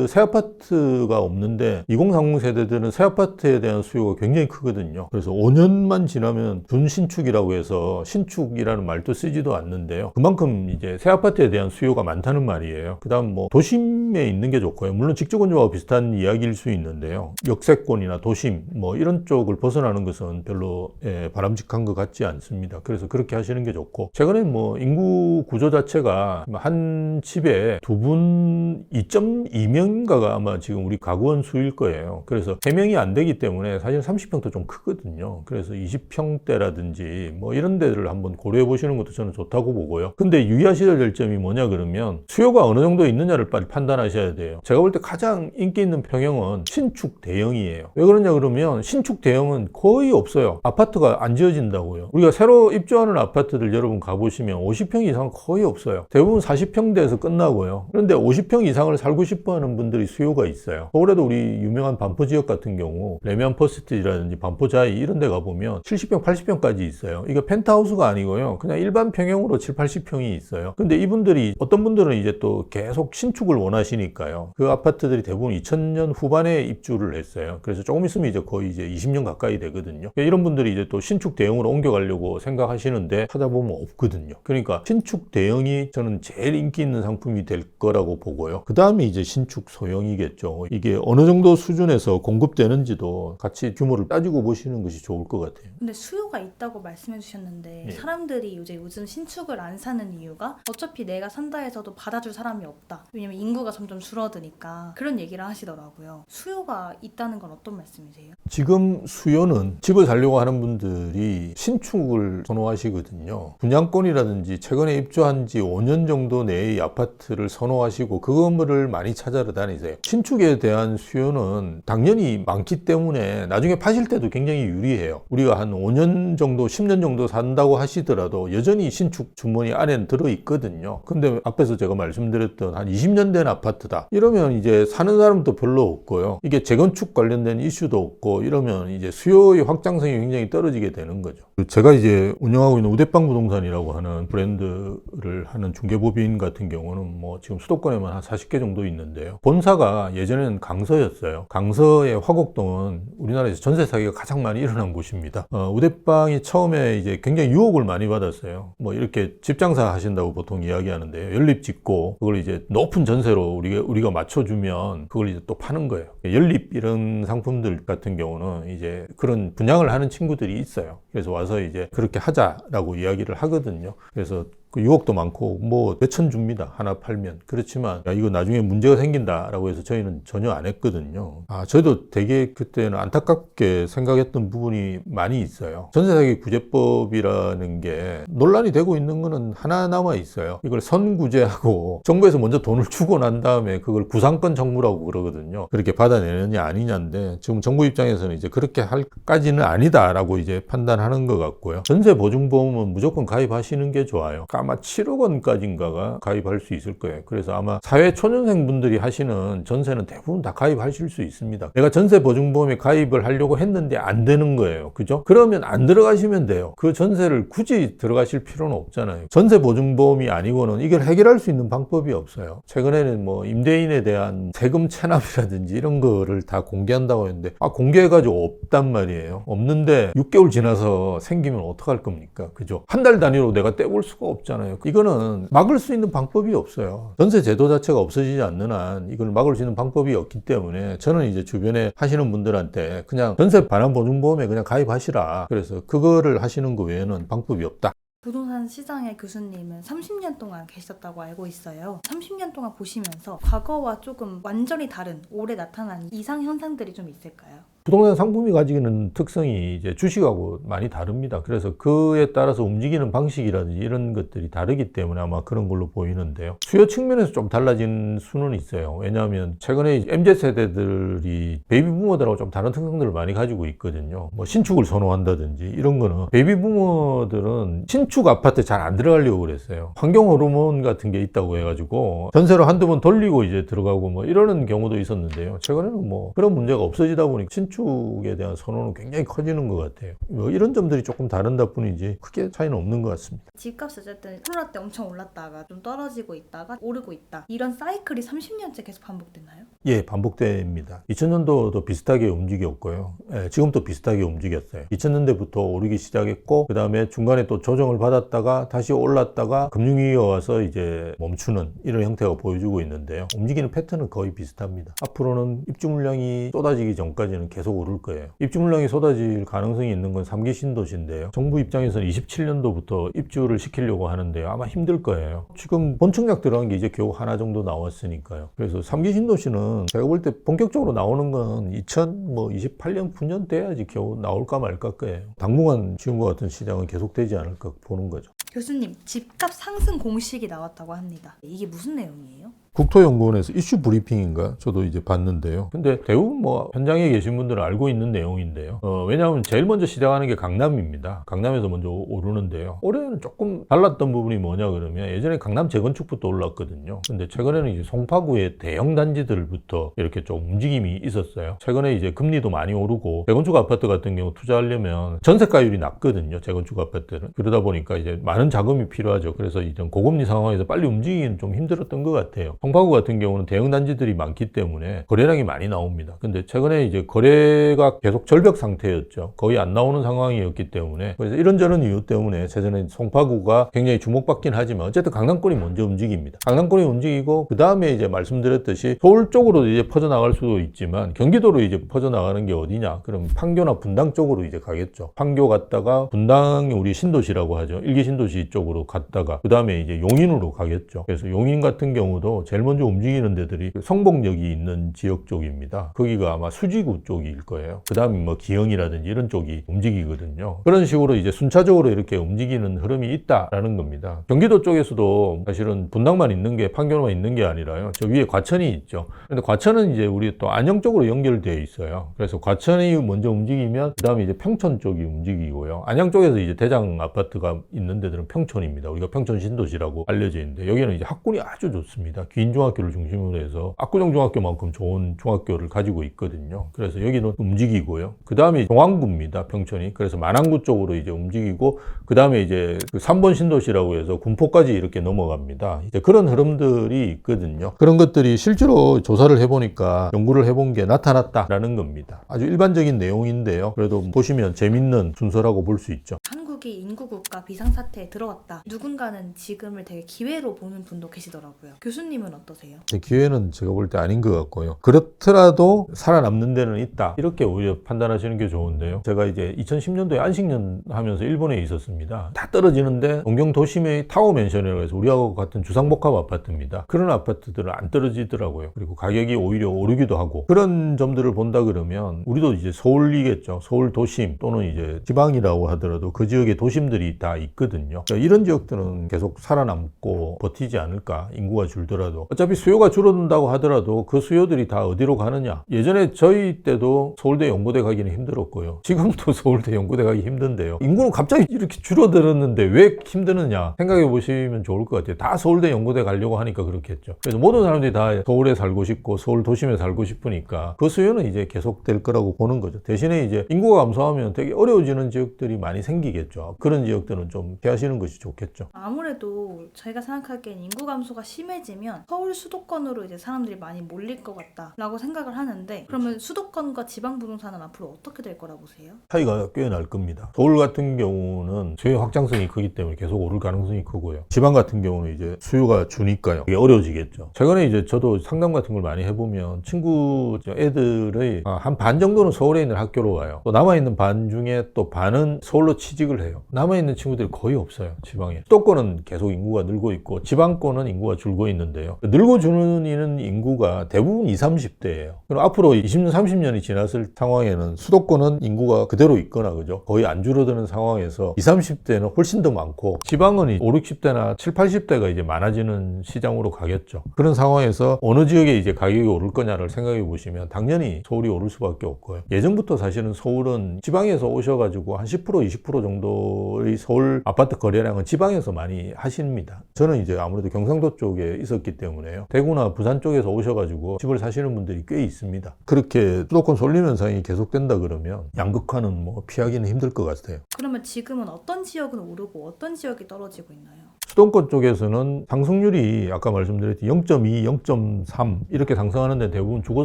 새 아파트가 없는데 2030 세대들은 새 아파트에 대한 수요가 굉장히 크거든요. 그래서 5년만 지나면 준신축이라고 해서 신축이라는 말도 쓰지도 않는데요. 그만큼 이제 새 아파트에 대한 수요가 많다는 말이에요. 그다음 뭐 도심에 있는 게 좋고요. 물론 직주건조와 비슷한 이야기일 수 있는데요. 역세권이나 도심 뭐 이런 쪽을 벗어나는 것은 별로 바람직한 것 같지 않습니다. 그래서 그렇게 하시는 게 좋고 최근에 뭐 인구 구조 자체가 한 집에 두 분 2.2명인가가 아마 지금 우리 가구원 수일 거예요. 그래서 3명이 안 되기 때문에 사실 30평도 좀 크거든요. 그래서 20평대라든지 뭐 이런 데를 한번 고려해 보시는 것도 저는 좋다고 보고요. 근데 유의하셔야 될 점이 뭐냐 그러면 수요가 어느 정도 있느냐를 빨리 판단하셔야 돼요. 제가 볼 때 가장 인기 있는 평형은 신축 대형이에요. 왜 그러냐 그러면 신축 대형은 거의 없어요. 아파트가 안 지어진다고요. 우리가 새로 입주하는 아파트들 여러분 가보시면 50평 이상 거의 없어요. 대부분 40평대에서 끝나고요. 그런데 50평 이상을 살고 싶어 하는 분들이 수요가 있어요. 서울에도 우리 유명한 반포 지역 같은 경우 레미안 퍼스트라든지 반포자이 이런 데 가보면 70평, 80평까지 있어요. 이거 펜트하우스가 아니고요. 그냥 일반 평형으로 7, 80평이 있어요. 근데 이분들이 어떤 분들은 이제 또 계속 신축을 원하시니까요. 그 아파트들이 대부분 2000년 후반에 입주를 했어요. 그래서 조금 있으면 이제 거의 이제 20년 가까이 되거든요. 있거든요. 이런 분들이 이제 또 신축 대형으로 옮겨가려고 생각하시는데 찾아보면 없거든요. 그러니까 신축 대형이 저는 제일 인기 있는 상품이 될 거라고 보고요. 그 다음에 이제 신축 소형이겠죠. 이게 어느 정도 수준에서 공급되는지도 같이 규모를 따지고 보시는 것이 좋을 것 같아요. 근데 수요가 있다고 말씀해 주셨는데 예. 사람들이 요즘 신축을 안 사는 이유가 어차피 내가 산다 해서도 받아줄 사람이 없다. 왜냐면 인구가 점점 줄어드니까 그런 얘기를 하시더라고요. 수요가 있다는 건 어떤 말씀이세요? 지금 수요는 집을 살려고 하는 분들이 신축을 선호하시거든요. 분양권이라든지 최근에 입주한 지 5년 정도 내의 아파트를 선호하시고 그 건물을 많이 찾아러 다니세요. 신축에 대한 수요는 당연히 많기 때문에 나중에 파실 때도 굉장히 유리해요. 우리가 한 5년 정도, 10년 정도 산다고 하시더라도 여전히 신축 주문이 안에는 들어있거든요. 근데 앞에서 제가 말씀드렸던 한 20년 된 아파트다. 이러면 이제 사는 사람도 별로 없고요. 이게 재건축 관련된 이슈도 없고 이러면 이제 수요의 확장성이 굉장히 떨어지게 되는 거죠. 제가 이제 운영하고 있는 우대빵 부동산이라고 하는 브랜드를 하는 중개법인 같은 경우는 뭐 지금 수도권에만 한 40개 정도 있는데요. 본사가 예전에는 강서였어요. 강서의 화곡동은 우리나라에서 전세 사기가 가장 많이 일어난 곳입니다. 우대빵이 처음에 이제 굉장히 유혹을 많이 받았어요. 뭐 이렇게 집 장사 하신다고 보통 이야기하는데요. 연립 짓고 그걸 이제 높은 전세로 우리가 맞춰주면 그걸 이제 또 파는 거예요. 연립 이런 상품들 같은 경우는 이제 그런 분양을 하는 친구들이 있어요. 그래서 와서 이제 그렇게 하자라고 이야기를 하거든요. 그래서 그 유혹도 많고 뭐 몇천 줍니다. 하나 팔면. 그렇지만 야, 이거 나중에 문제가 생긴다라고 해서 저희는 전혀 안 했거든요. 저희도 되게 그때는 안타깝게 생각했던 부분이 많이 있어요. 전세사기 구제법이라는 게 논란이 되고 있는 거는 하나 남아 있어요. 이걸 선구제하고 정부에서 먼저 돈을 주고 난 다음에 그걸 구상권 정부라고 그러거든요. 그렇게 받아내느냐 아니냐인데 지금 정부 입장에서는 이제 그렇게 할까지는 아니다라고 이제 판단하는 것 같고요. 전세보증보험은 무조건 가입하시는 게 좋아요. 아마 7억 원까지인가가 가입할 수 있을 거예요. 그래서 아마 사회초년생 분들이 하시는 전세는 대부분 다 가입하실 수 있습니다. 내가 전세보증보험에 가입을 하려고 했는데 안 되는 거예요. 그죠? 그러면 안 들어가시면 돼요. 그 전세를 굳이 들어가실 필요는 없잖아요. 전세보증보험이 아니고는 이걸 해결할 수 있는 방법이 없어요. 최근에는 뭐 임대인에 대한 세금 체납이라든지 이런 거를 다 공개한다고 했는데 공개해가지고 없단 말이에요. 없는데 6개월 지나서 생기면 어떡할 겁니까? 그죠? 한 달 단위로 내가 떼올 수가 없잖아요. 이거는 막을 수 있는 방법이 없어요. 전세 제도 자체가 없어지지 않는 한 이걸 막을 수 있는 방법이 없기 때문에 저는 이제 주변에 하시는 분들한테 그냥 전세 반환 보증보험에 그냥 가입하시라. 그래서 그거를 하시는 거 외에는 방법이 없다. 부동산 시장의 교수님은 30년 동안 계셨다고 알고 있어요. 30년 동안 보시면서 과거와 조금 완전히 다른 올해 나타난 이상 현상들이 좀 있을까요? 부동산 상품이 가지고 있는 특성이 이제 주식하고 많이 다릅니다. 그래서 그에 따라서 움직이는 방식이라든지 이런 것들이 다르기 때문에 아마 그런 걸로 보이는데요. 수요 측면에서 좀 달라진 수는 있어요. 왜냐하면 최근에 MZ세대들이 베이비부모들하고 좀 다른 특성들을 많이 가지고 있거든요. 뭐 신축을 선호한다든지 이런 거는 베이비부모들은 신축 아파트 잘 안 들어가려고 그랬어요. 환경 호르몬 같은 게 있다고 해가지고 전세로 한두 번 돌리고 이제 들어가고 뭐 이러는 경우도 있었는데요. 최근에는 뭐 그런 문제가 없어지다 보니 신축에 대한 선호는 굉장히 커지는 것 같아요. 뭐 이런 점들이 조금 다른다 뿐이지 크게 차이는 없는 것 같습니다. 집값이 어쨌든 코로나 때 엄청 올랐다가 좀 떨어지고 있다가 오르고 있다. 이런 사이클이 30년째 계속 반복됐나요? 예, 반복됩니다. 2000년도도 비슷하게 움직였고요. 예, 지금도 비슷하게 움직였어요. 2000년대부터 오르기 시작했고 그 다음에 중간에 또 조정을 받았다가 다시 올랐다가 금융위기가 와서 이제 멈추는 이런 형태가 보여주고 있는데요. 움직이는 패턴은 거의 비슷합니다. 앞으로는 입주 물량이 쏟아지기 전까지는 계속 오를 거예요. 입주 물량이 쏟아질 가능성이 있는 건 3기 신도시인데요. 정부 입장에서는 27년도부터 입주를 시키려고 하는데요. 아마 힘들 거예요. 지금 본청약 들어간 게 이제 겨우 하나 정도 나왔으니까요. 그래서 3기 신도시는 제가 볼 때 본격적으로 나오는 건 2028년, 9년 돼야지 겨우 나올까 말까 거예요. 당분간 지금과 같은 시장은 계속되지 않을까 보는 거죠. 교수님, 집값 상승 공식이 나왔다고 합니다. 이게 무슨 내용이에요? 국토연구원에서 이슈 브리핑인가 저도 이제 봤는데요. 근데 대부분 뭐 현장에 계신 분들은 알고 있는 내용인데요. 왜냐하면 제일 먼저 시작하는 게 강남입니다. 강남에서 먼저 오르는데요. 올해는 조금 달랐던 부분이 뭐냐 그러면 예전에 강남 재건축부터 올랐거든요. 근데 최근에는 이제 송파구의 대형 단지들부터 이렇게 좀 움직임이 있었어요. 최근에 이제 금리도 많이 오르고 재건축 아파트 같은 경우 투자하려면 전세가율이 낮거든요. 재건축 아파트는. 그러다 보니까 이제 많은 자금이 필요하죠. 그래서 이런 고금리 상황에서 빨리 움직이기는 좀 힘들었던 것 같아요. 송파구 같은 경우는 대형 단지들이 많기 때문에 거래량이 많이 나옵니다. 근데 최근에 이제 거래가 계속 절벽 상태였죠. 거의 안 나오는 상황이었기 때문에, 그래서 이런저런 이유 때문에 최근에 송파구가 굉장히 주목받긴 하지만 어쨌든 강남권이 먼저 움직입니다. 강남권이 움직이고 그 다음에 이제 말씀드렸듯이 서울 쪽으로 이제 퍼져나갈 수도 있지만 경기도로 이제 퍼져나가는 게 어디냐? 그럼 판교나 분당 쪽으로 이제 가겠죠. 판교 갔다가 분당이 우리 신도시라고 하죠. 일기 신도시 쪽으로 갔다가 그 다음에 이제 용인으로 가겠죠. 그래서 용인 같은 경우도 제일 먼저 움직이는 데들이 성복역이 있는 지역 쪽입니다. 거기가 아마 수지구 쪽일 거예요. 그 다음에 뭐 기흥이라든지 이런 쪽이 움직이거든요. 그런 식으로 이제 순차적으로 이렇게 움직이는 흐름이 있다라는 겁니다. 경기도 쪽에서도 사실은 분당만 있는 게, 판교만 있는 게 아니라요. 저 위에 과천이 있죠. 근데 과천은 이제 우리 또 안녕 쪽으로 연결되어 있어요. 그래서 과천이 먼저 움직이면 그 다음에 이제 평촌 쪽이 움직이고요. 안양 쪽에서 이제 대장 아파트가 있는 데들은 평촌입니다. 우리가 평촌 신도시라고 알려져 있는데 여기는 이제 학군이 아주 좋습니다. 기인중학교를 중심으로 해서 압구정 중학교만큼 좋은 중학교를 가지고 있거든요. 그래서 여기는 움직이고요. 그 다음에 동안구입니다. 평촌이. 그래서 만안구 쪽으로 이제 움직이고 그 다음에 이제 그 3번 신도시라고 해서 군포까지 이렇게 넘어갑니다. 이제 그런 흐름들이 있거든요. 그런 것들이 실제로 조사를 해보니까 연구를 해본 게 나타났다라는 겁니다. 아주 일반적인 내용인데요. 그래도 보시면 재밌는 순서라고 볼 수 있죠. 한국이 인구국가 비상사태에 들어왔다. 누군가는 지금을 되게 기회로 보는 분도 계시더라고요. 교수님은 어떠세요? 기회는 제가 볼 때 아닌 것 같고요. 그렇더라도 살아남는 데는 있다. 이렇게 오히려 판단하시는 게 좋은데요. 제가 이제 2010년도에 안식년 하면서 일본에 있었습니다. 다 떨어지는데 동경 도심의 타워맨션이라고 해서 우리하고 같은 주상복합 아파트입니다. 그런 아파트들은 안 떨어지더라고요. 그리고 가격이 오히려 오르기도 하고, 그런 점들을 본다 그러면 우리도 이제 서울이겠죠. 서울 도심 또는 이제 지방이라고 하더라도 그 지역에 도심들이 다 있거든요. 그러니까 이런 지역들은 계속 살아남고 버티지 않을까. 인구가 줄더라도. 어차피 수요가 줄어든다고 하더라도 그 수요들이 다 어디로 가느냐. 예전에 저희 때도 서울대 연고대 가기는 힘들었고요. 지금도 서울대 연고대 가기 힘든데요. 인구는 갑자기 이렇게 줄어들었는데 왜 힘드느냐 생각해 보시면 좋을 것 같아요. 다 서울대 연고대 가려고 하니까 그렇겠죠. 그래서 모든 사람들이 다 서울에 살고 싶고 서울 도심에 살고 싶으니까 그 수요는 이제 계속될 거라고 보는 거죠. 대신에 이제 인구가 감소하면 되게 어려워지는 지역들이 많이 생기겠죠. 그런 지역들은 좀 피하시는 것이 좋겠죠. 아무래도 저희가 생각하기엔 인구 감소가 심해지면 서울 수도권으로 이제 사람들이 많이 몰릴 것 같다라고 생각을 하는데, 그러면 수도권과 지방 부동산은 앞으로 어떻게 될 거라 보세요? 차이가 꽤 날 겁니다. 서울 같은 경우는 수요 확장성이 크기 때문에 계속 오를 가능성이 크고요. 지방 같은 경우는 이제 수요가 주니까요. 이게 어려워지겠죠. 최근에 이제 저도 상담 같은 걸 많이 해보면 친구 애들의 한 반 정도는 서울에 있는 학교로 와요. 또 남아있는 반 중에 또 반은 서울로 취직을 해요. 남아있는 친구들이 거의 없어요. 지방에. 수도권은 계속 인구가 늘고 있고 지방권은 인구가 줄고 있는데요. 늘고 주는 인구가 대부분 20, 30대예요. 그럼 앞으로 20년, 30년이 지났을 상황에는 수도권은 인구가 그대로 있거나 그죠? 거의 안 줄어드는 상황에서 20, 30대는 훨씬 더 많고 지방은 5, 60대나 7, 80대가 이제 많아지는 시장으로 가겠죠. 그런 상황에서 어느 지역에 이제 가격이 오를 거냐를 생각해 보시면 당연히 서울이 오를 수밖에 없고요. 예전부터 사실은 서울은 지방에서 오셔가지고 한 10%, 20% 정도의 서울 아파트 거래량은 지방에서 많이 하십니다. 저는 이제 아무래도 경상도 쪽에 있었기 때문에요. 대구나 부산 쪽에서 오셔가지고 집을 사시는 분들이 꽤 있습니다. 그렇게 수도권 쏠림 현상이 계속된다 그러면 양극화는 뭐 피하기는 힘들 것 같아요. 그러면 지금은 어떤 지역은 오르고 어떤 지역이 떨어지고 있나요? 수도권 쪽에서는 상승률이 아까 말씀드렸듯이 0.2, 0.3 이렇게 상승하는데 대부분 주거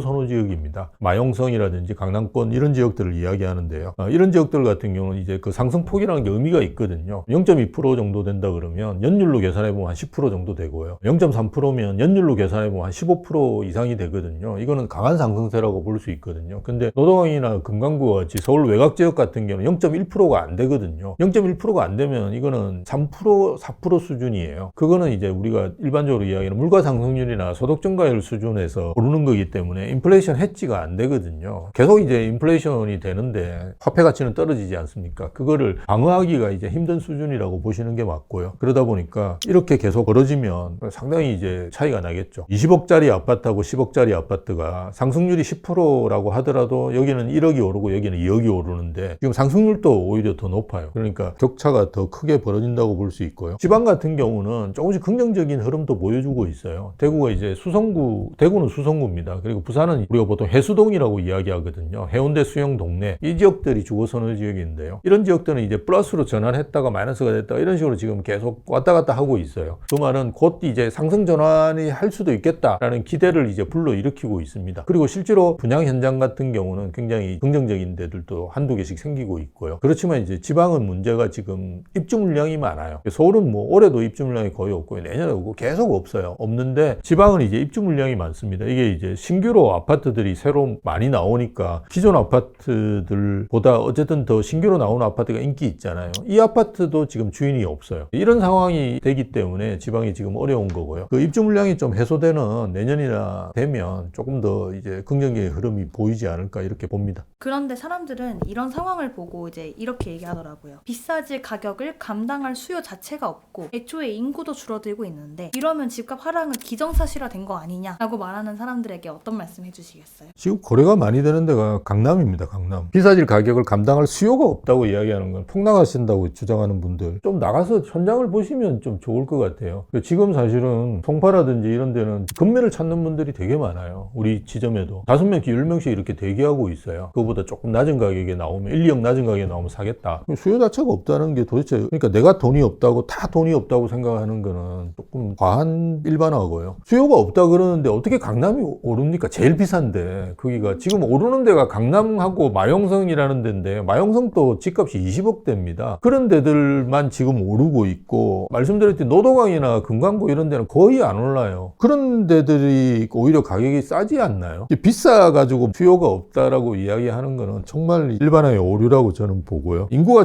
선호 지역입니다. 마용성이라든지 강남권 이런 지역들을 이야기하는데요. 이런 지역들 같은 경우는 이제 그 상승폭이라는 게 의미가 있거든요. 0.2% 정도 된다 그러면 연율로 계산해 보면 한 10% 정도 되고요. 0.3%면 연율로 계산해 보면 한 15% 이상이 되거든요. 이거는 강한 상승세라고 볼 수 있거든요. 근데 노동이나 금강구와 같이 서울 외곽 지역 같은 경우는 0.1%가 안 되거든요. 0.1%가 안 되면 이거는 3%, 4% 수준이에요. 그거는 이제 우리가 일반적으로 이야기하는 물가 상승률이나 소득 증가율 수준에서 오르는 거기 때문에 인플레이션 해지가 안 되거든요. 계속 이제 인플레이션이 되는데 화폐 가치는 떨어지지 않습니까? 그거를 방어하기가 이제 힘든 수준이라고 보시는 게 맞고요. 그러다 보니까 이렇게 계속 벌어지면 상당히 이제 차이가 나겠죠. 20억짜리 아파트하고 10억짜리 아파트가 상승률이 10%라고 하더라도 여기는 1억이 오르고 여기는 2억이 오르는데 지금 상승률도 오히려 더 높아요. 그러니까 격차가 더 크게 벌어진다고 볼 수 있고요. 지방 같은 같은 경우는 조금씩 긍정적인 흐름도 보여주고 있어요. 대구가 이제 대구는 수성구입니다. 그리고 부산은 우리가 보통 해수동이라고 이야기하거든요. 해운대 수영 동네. 이 지역들이 주거선호 지역인데요. 이런 지역들은 이제 플러스로 전환했다가 마이너스가 됐다가 이런 식으로 지금 계속 왔다 갔다 하고 있어요. 그 말은 곧 이제 상승 전환이 할 수도 있겠다라는 기대를 이제 불러일으키고 있습니다. 그리고 실제로 분양 현장 같은 경우는 굉장히 긍정적인 데들도 한두 개씩 생기고 있고요. 그렇지만 이제 지방은 문제가 지금 입주 물량이 많아요. 서울은 뭐 올해도 입주 물량이 거의 없고요. 내년에 오고 계속 없어요. 없는데 지방은 이제 입주 물량이 많습니다. 이게 이제 신규로 아파트들이 새로 많이 나오니까 기존 아파트들보다 어쨌든 더 신규로 나오는 아파트가 인기 있잖아요. 이 아파트도 지금 주인이 없어요. 이런 상황이 되기 때문에 지방이 지금 어려운 거고요. 그 입주 물량이 좀 해소되는 내년이나 되면 조금 더 이제 긍정적인 흐름이 보이지 않을까 이렇게 봅니다. 그런데 사람들은 이런 상황을 보고 이제 이렇게 얘기하더라고요. 비싸질 가격을 감당할 수요 자체가 없고 애초에 인구도 줄어들고 있는데 이러면 집값 하락은 기정사실화된 거 아니냐라고 말하는 사람들에게 어떤 말씀 해주시겠어요? 지금 거래가 많이 되는 데가 강남입니다. 강남. 비싸질 가격을 감당할 수요가 없다고 이야기하는 건 폭락하신다고 주장하는 분들 좀 나가서 현장을 보시면 좀 좋을 것 같아요. 지금 사실은 송파라든지 이런 데는 금매를 찾는 분들이 되게 많아요. 우리 지점에도 5명씩 10명씩 이렇게 대기하고 있어요. 그거보다 조금 낮은 가격에 나오면 1, 2억 낮은 가격에 나오면 사겠다. 수요 자체가 없다는 게 도대체 그러니까 내가 돈이 없다고 다 돈이 없다고 생각하는 거는 조금 과한 일반화고요. 수요가 없다 그러는데 어떻게 강남이 오릅니까? 제일 비싼데 거기가 지금 오르는 데가 강남하고 마용성이라는 데인데 마용성도 집값이 20억대입니다. 그런 데들만 지금 오르고 있고 말씀드렸듯이 노도강이나 금강구 이런 데는 거의 안 올라요. 그런 데들이 오히려 가격이 싸지 않나요? 비싸가지고 수요가 없다라고 이야기하는 거는 정말 일반화의 오류라고 저는 보고요. 인구가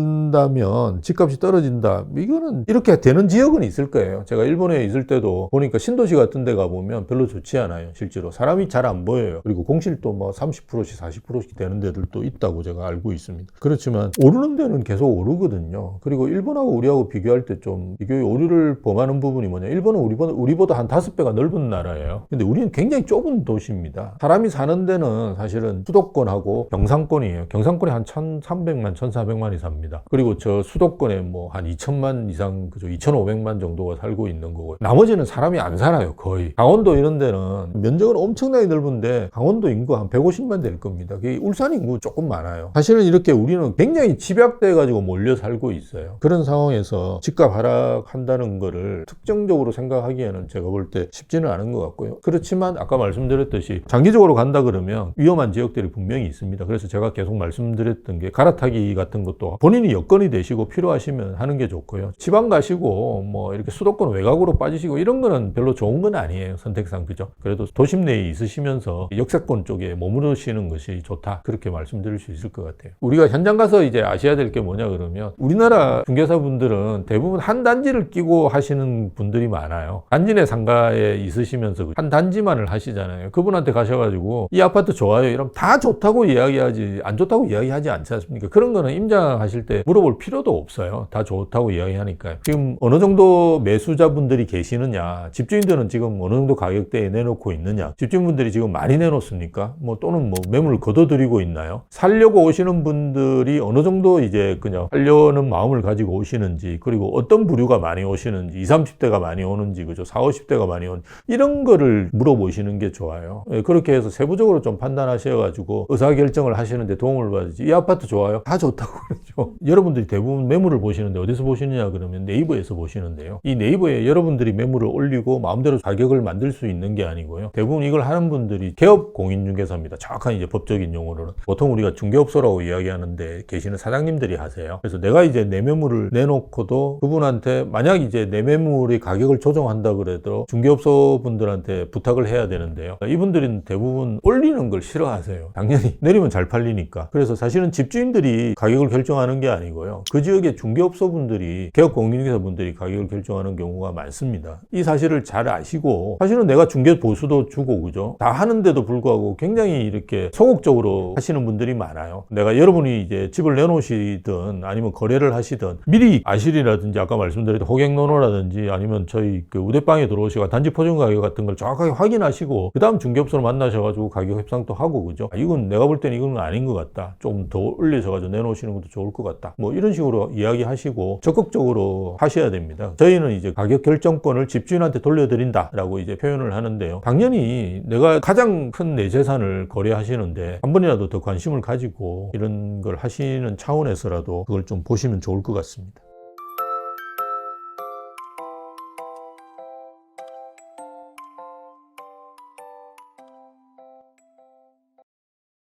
줄어든다면 집값이 떨어진다. 이거는 이렇게 되는 지역은 있을 거예요. 제가 일본에 있을 때도 보니까 신도시 같은 데 가보면 별로 좋지 않아요. 실제로 사람이 잘 안 보여요. 그리고 공실도 뭐 30%씩 40%씩 되는 데들도 있다고 제가 알고 있습니다. 그렇지만 오르는 데는 계속 오르거든요. 그리고 일본하고 우리하고 비교할 때 좀 비교의 오류를 범하는 부분이 뭐냐. 일본은 우리보다 한 5배가 넓은 나라예요. 근데 우리는 굉장히 좁은 도시입니다. 사람이 사는 데는 사실은 수도권하고 경상권이에요. 경상권에 한 1,300만, 1,400만이 삽니다. 그리고 저 수도권에 뭐 한 2,000만 이상, 그죠? 2,500만 정도가 살고 있는 거고요. 나머지는 사람이 안 살아요, 거의. 강원도 이런 데는 면적은 엄청나게 넓은데 강원도 인구 한 150만 될 겁니다. 울산 인구 조금 많아요. 사실은 이렇게 우리는 굉장히 집약돼가지고 몰려 살고 있어요. 그런 상황에서 집값 하락한다는 거를 특정적으로 생각하기에는 제가 볼 때 쉽지는 않은 것 같고요. 그렇지만 아까 말씀드렸듯이 장기적으로 간다 그러면 위험한 지역들이 분명히 있습니다. 그래서 제가 계속 말씀드렸던 게 갈아타기 같은 것도 본인이 여건이 되시고 필요하시면 하는 게 좋고요. 지방 가시고 뭐 이렇게 수도권 외곽으로 빠지시고 이런 거는 별로 좋은 건 아니에요. 선택상. 그죠? 그래도 도심 내에 있으시면서 역세권 쪽에 머무르시는 것이 좋다. 그렇게 말씀드릴 수 있을 것 같아요. 우리가 현장 가서 이제 아셔야 될 게 뭐냐 그러면 우리나라 중개사분들은 대부분 한 단지를 끼고 하시는 분들이 많아요. 단지 내 상가에 있으시면서 한 단지만을 하시잖아요. 그분한테 가셔가지고 이 아파트 좋아요 이러면 다 좋다고 이야기하지 안 좋다고 이야기하지 않지 않습니까? 그런 거는 임장하실 때 물어볼 필요도 없어요. 다 좋다고 이야기하니까요. 지금 어느 정도 매수자분들이 계시느냐, 집주인들은 지금 어느 정도 가격대에 내놓고 있느냐, 집주인분들이 지금 많이 내놓습니까? 뭐 또는 뭐 매물을 걷어들이고 있나요? 살려고 오시는 분들이 어느 정도 이제 그냥 살려는 마음을 가지고 오시는지, 그리고 어떤 부류가 많이 오시는지, 20, 30대가 많이 오는지, 그죠? 40, 50대가 많이 오는지 이런 거를 물어보시는 게 좋아요. 그렇게 해서 세부적으로 좀 판단하셔가지고 의사결정을 하시는데 도움을 받으지. 이 아파트 좋아요? 다 좋다고 그러죠. 여러분들이 대부분 매물을 보시는데 어디서 보시느냐 그러면 네이버에서 보시는데요. 이 네이버에 여러분들이 매물을 올리고 마음대로 가격을 만들 수 있는 게 아니고요. 대부분 이걸 하는 분들이 개업 공인중개사입니다. 정확한 이제 법적인 용어로는. 보통 우리가 중개업소라고 이야기하는데 계시는 사장님들이 하세요. 그래서 내가 이제 내 매물을 내놓고도 그분한테 만약 이제 내 매물의 가격을 조정한다 그래도 중개업소 분들한테 부탁을 해야 되는데요. 이분들은 대부분 올리는 걸 싫어하세요. 당연히 내리면 잘 팔리니까. 그래서 사실은 집주인들이 가격을 결정하는 게 아니고요. 그 지역의 중개업소 분들이 개업 공인중개사 분들이 가격을 결정하는 경우가 많습니다. 이 사실을 잘 아시고 사실은 내가 중개 보수도 주고 그죠? 다 하는데도 불구하고 굉장히 이렇게 소극적으로 하시는 분들이 많아요. 내가 여러분이 이제 집을 내놓으시든 아니면 거래를 하시든 미리 아실이라든지 아까 말씀드렸던 호갱노노라든지 아니면 저희 그 우대방에 들어오시고 단지 포장 가격 같은 걸 정확하게 확인하시고 그 다음 중개업소로 만나셔가지고 가격 협상도 하고 그죠? 이건 내가 볼 때는 이건 아닌 것 같다. 좀 더 올리셔가지고 내놓으시는 것도 좋을 것 같다. 뭐 이런 식으로 이야기하시고 적극적으로 또 하셔야 됩니다. 저희는 이제 가격 결정권을 집주인한테 돌려드린다라고 이제 표현을 하는데요. 당연히 내가 가장 큰 내 재산을 거래하시는데 한 번이라도 더 관심을 가지고 이런 걸 하시는 차원에서라도 그걸 좀 보시면 좋을 것 같습니다.